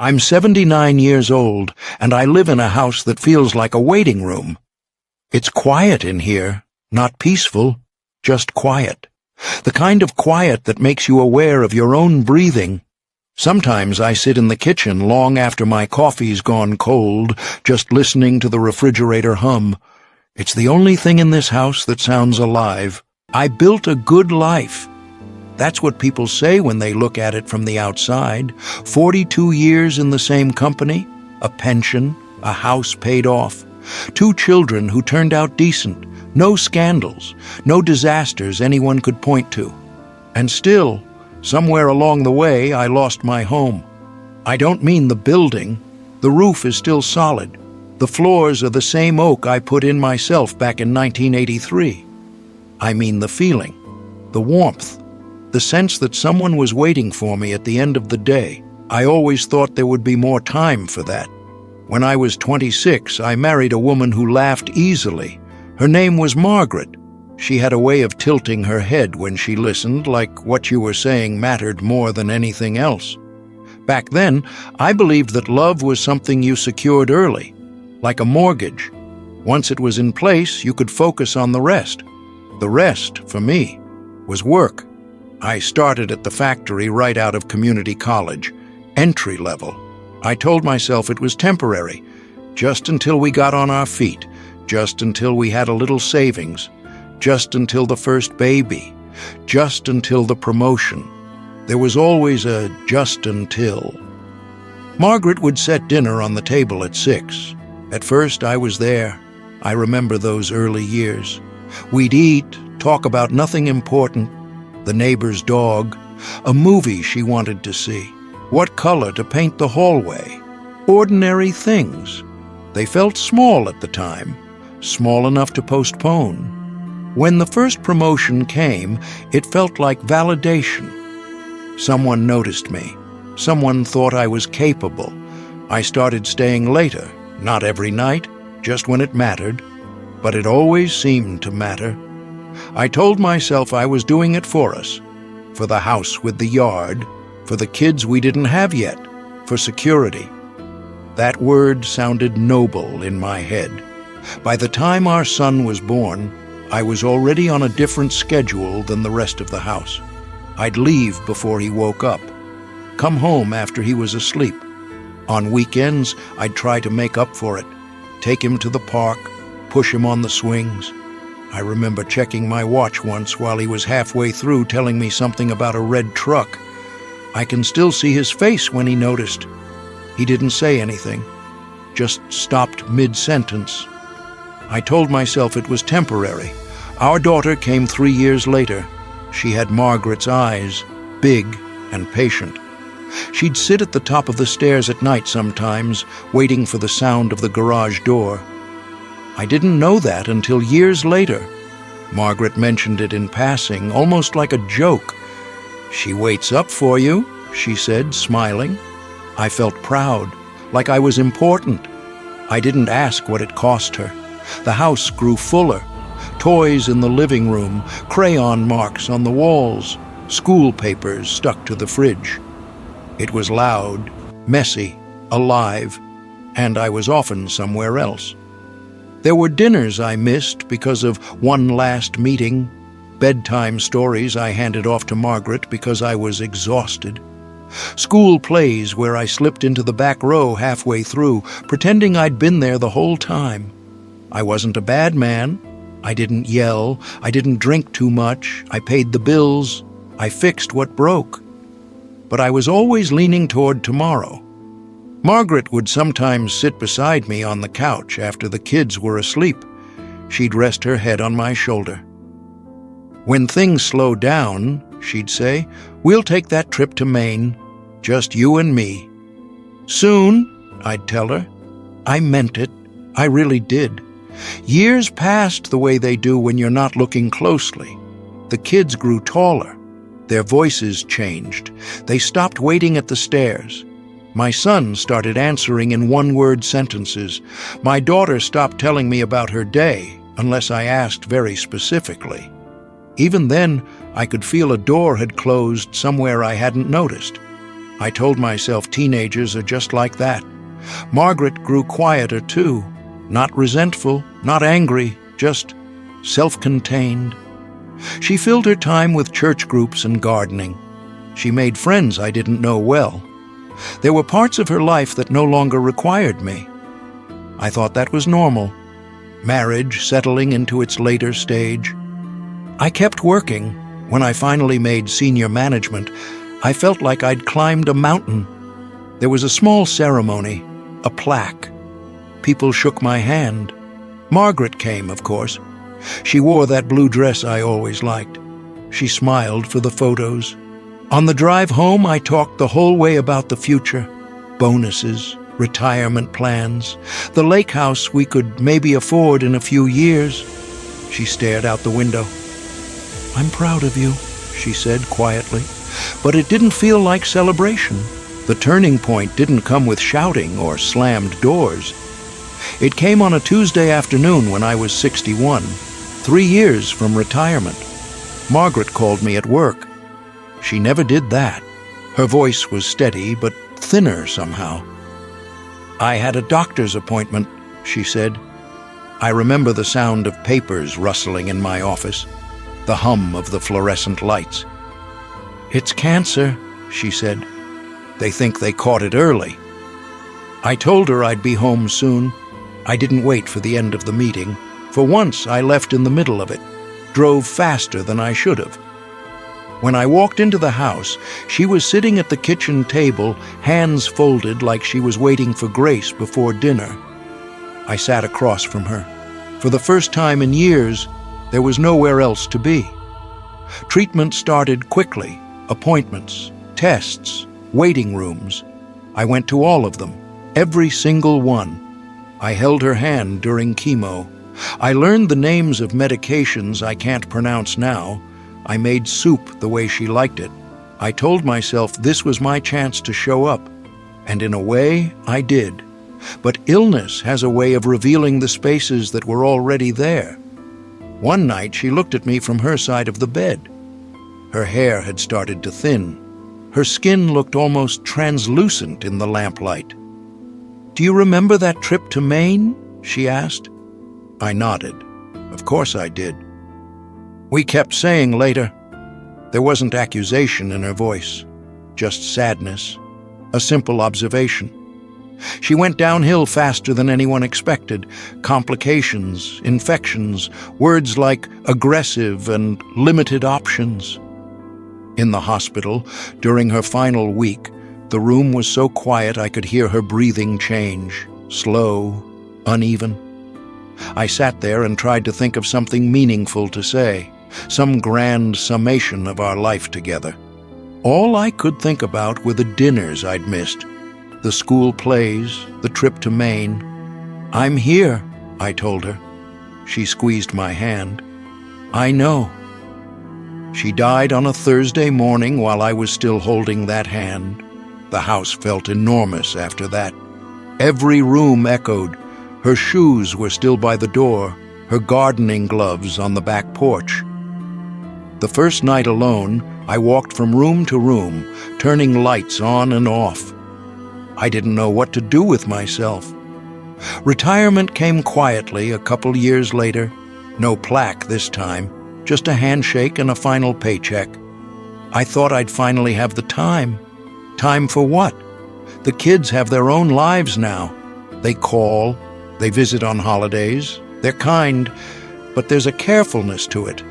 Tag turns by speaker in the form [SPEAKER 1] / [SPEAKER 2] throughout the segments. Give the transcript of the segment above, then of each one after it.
[SPEAKER 1] I'm 79 years old, and I live in a house that feels like a waiting room. It's quiet in here, not peaceful, just quiet. The kind of quiet that makes you aware of your own breathing. Sometimes I sit in the kitchen long after my coffee's gone cold, just listening to the refrigerator hum. It's the only thing in this house that sounds alive. I built a good life. That's what people say when they look at it from the outside. 42 years in the same company, a pension, a house paid off, 2 children who turned out decent, no scandals, no disasters anyone could point to. And still, somewhere along the way, I lost my home. I don't mean the building. The roof is still solid. The floors are the same oak I put in myself back in 1983. I mean the feeling, the warmth, the sense that someone was waiting for me at the end of the day. I always thought there would be more time for that. When I was 26, I married a woman who laughed easily. Her name was Margaret. She had a way of tilting her head when she listened, like what you were saying mattered more than anything else. Back then, I believed that love was something you secured early, like a mortgage. Once it was in place, you could focus on the rest. The rest, for me, was work. I started at the factory right out of community college, entry level. I told myself it was temporary, just until we got on our feet, just until we had a little savings, just until the first baby, just until the promotion. There was always a just until. Margaret would set dinner on the table at 6. At first, I was there. I remember those early years. We'd eat, talk about nothing important, the neighbor's dog, a movie she wanted to see, what color to paint the hallway. Ordinary things. They felt small at the time, small enough to postpone. When the first promotion came, it felt like validation. Someone noticed me. Someone thought I was capable. I started staying later, not every night, just when it mattered, but it always seemed to matter. I told myself I was doing it for us, for the house with the yard, for the kids we didn't have yet, for security. That word sounded noble in my head. By the time our son was born, I was already on a different schedule than the rest of the house. I'd leave before he woke up, come home after he was asleep. On weekends, I'd try to make up for it, take him to the park, push him on the swings. I remember checking my watch once while he was halfway through telling me something about a red truck. I can still see his face when he noticed. He didn't say anything, just stopped mid-sentence. I told myself it was temporary. Our daughter came 3 years later. She had Margaret's eyes, big and patient. She'd sit at the top of the stairs at night sometimes, waiting for the sound of the garage door. I didn't know that until years later. Margaret mentioned it in passing, almost like a joke. "She waits up for you," she said, smiling. I felt proud, like I was important. I didn't ask what it cost her. The house grew fuller. Toys in the living room, crayon marks on the walls, school papers stuck to the fridge. It was loud, messy, alive, and I was often somewhere else. There were dinners I missed because of one last meeting, bedtime stories I handed off to Margaret because I was exhausted, school plays where I slipped into the back row halfway through, pretending I'd been there the whole time. I wasn't a bad man. I didn't yell. I didn't drink too much. I paid the bills. I fixed what broke. But I was always leaning toward tomorrow. Margaret would sometimes sit beside me on the couch after the kids were asleep. She'd rest her head on my shoulder. "When things slow down," she'd say, "we'll take that trip to Maine, just you and me." "Soon," I'd tell her. I meant it. I really did. Years passed the way they do when you're not looking closely. The kids grew taller. Their voices changed. They stopped waiting at the stairs. My son started answering in one-word sentences. My daughter stopped telling me about her day, unless I asked very specifically. Even then, I could feel a door had closed somewhere I hadn't noticed. I told myself teenagers are just like that. Margaret grew quieter too. Not resentful, not angry, just self-contained. She filled her time with church groups and gardening. She made friends I didn't know well. There were parts of her life that no longer required me. I thought that was normal. Marriage settling into its later stage. I kept working. When I finally made senior management, I felt like I'd climbed a mountain. There was a small ceremony, a plaque. People shook my hand. Margaret came, of course. She wore that blue dress I always liked. She smiled for the photos. On the drive home, I talked the whole way about the future. Bonuses, retirement plans, the lake house we could maybe afford in a few years. She stared out the window. "I'm proud of you," she said quietly. But it didn't feel like celebration. The turning point didn't come with shouting or slammed doors. It came on a Tuesday afternoon when I was 61, 3 years from retirement. Margaret called me at work. She never did that. Her voice was steady, but thinner somehow. "I had a doctor's appointment," she said. I remember the sound of papers rustling in my office, the hum of the fluorescent lights. "It's cancer," she said. "They think they caught it early." I told her I'd be home soon. I didn't wait for the end of the meeting. For once, I left in the middle of it, drove faster than I should have. When I walked into the house, she was sitting at the kitchen table, hands folded like she was waiting for Grace before dinner. I sat across from her. For the first time in years, there was nowhere else to be. Treatment started quickly. Appointments, tests, waiting rooms. I went to all of them, every single one. I held her hand during chemo. I learned the names of medications I can't pronounce now. I made soup the way she liked it. I told myself this was my chance to show up, and in a way, I did. But illness has a way of revealing the spaces that were already there. One night, she looked at me from her side of the bed. Her hair had started to thin. Her skin looked almost translucent in the lamplight. "Do you remember that trip to Maine?" she asked. I nodded. Of course I did. We kept saying later. There wasn't accusation in her voice, just sadness, a simple observation. She went downhill faster than anyone expected. Complications, infections, words like aggressive and limited options. In the hospital, during her final week, the room was so quiet I could hear her breathing change, slow, uneven. I sat there and tried to think of something meaningful to say, some grand summation of our life together. All I could think about were the dinners I'd missed, the school plays, the trip to Maine. "I'm here," I told her. She squeezed my hand. "I know." She died on a Thursday morning while I was still holding that hand. The house felt enormous after that. Every room echoed. Her shoes were still by the door, her gardening gloves on the back porch. The first night alone, I walked from room to room, turning lights on and off. I didn't know what to do with myself. Retirement came quietly a couple years later. No plaque this time, just a handshake and a final paycheck. I thought I'd finally have the time. Time for what? The kids have their own lives now. They call, they visit on holidays, they're kind, but there's a carefulness to it,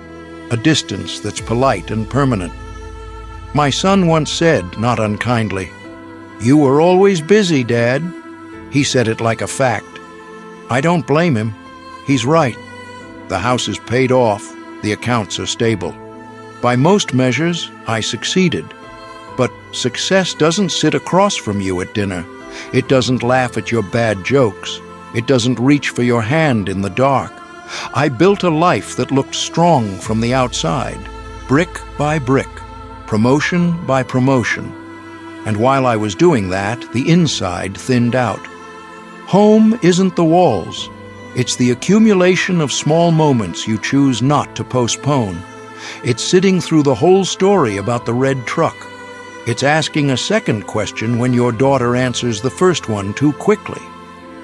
[SPEAKER 1] a distance that's polite and permanent. My son once said, not unkindly, "You were always busy, Dad." He said it like a fact. I don't blame him. He's right. The house is paid off, the accounts are stable. By most measures, I succeeded. But success doesn't sit across from you at dinner. It doesn't laugh at your bad jokes. It doesn't reach for your hand in the dark. I built a life that looked strong from the outside, brick by brick, promotion by promotion. And while I was doing that, the inside thinned out. Home isn't the walls. It's the accumulation of small moments you choose not to postpone. It's sitting through the whole story about the red truck, It's asking a second question when your daughter answers the first one too quickly.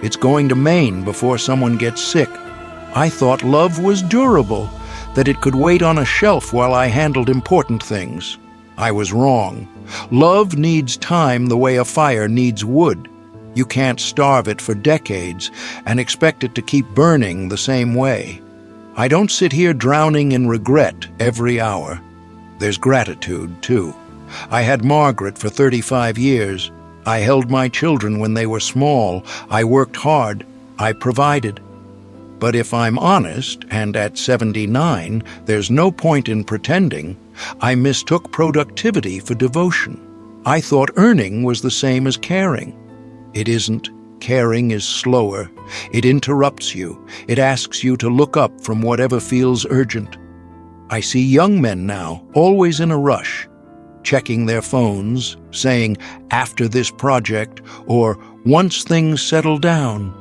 [SPEAKER 1] It's going to Maine before someone gets sick. I thought love was durable, that it could wait on a shelf while I handled important things. I was wrong. Love needs time the way a fire needs wood. You can't starve it for decades and expect it to keep burning the same way. I don't sit here drowning in regret every hour. There's gratitude, too. I had Margaret for 35 years. I held my children when they were small. I worked hard. I provided. But if I'm honest, and at 79, there's no point in pretending, I mistook productivity for devotion. I thought earning was the same as caring. It isn't. Caring is slower. It interrupts you. It asks you to look up from whatever feels urgent. I see young men now, always in a rush, checking their phones, saying, "after this project," or "once things settle down."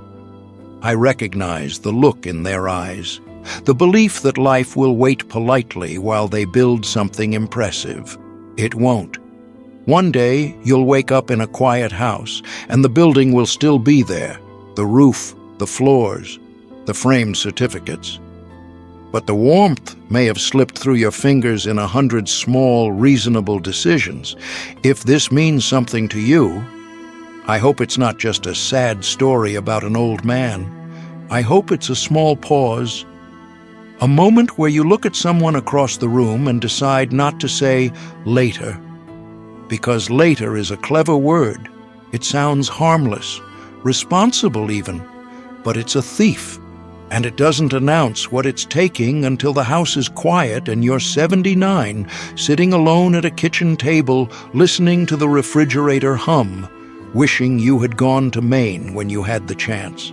[SPEAKER 1] I recognize the look in their eyes, the belief that life will wait politely while they build something impressive. It won't. One day, you'll wake up in a quiet house, and the building will still be there, the roof, the floors, the framed certificates. But the warmth may have slipped through your fingers in 100 small, reasonable decisions. If this means something to you, I hope it's not just a sad story about an old man. I hope it's a small pause, a moment where you look at someone across the room and decide not to say later. Because later is a clever word. It sounds harmless, responsible even, but it's a thief, and it doesn't announce what it's taking until the house is quiet and you're 79, sitting alone at a kitchen table, listening to the refrigerator hum, wishing you had gone to Maine when you had the chance.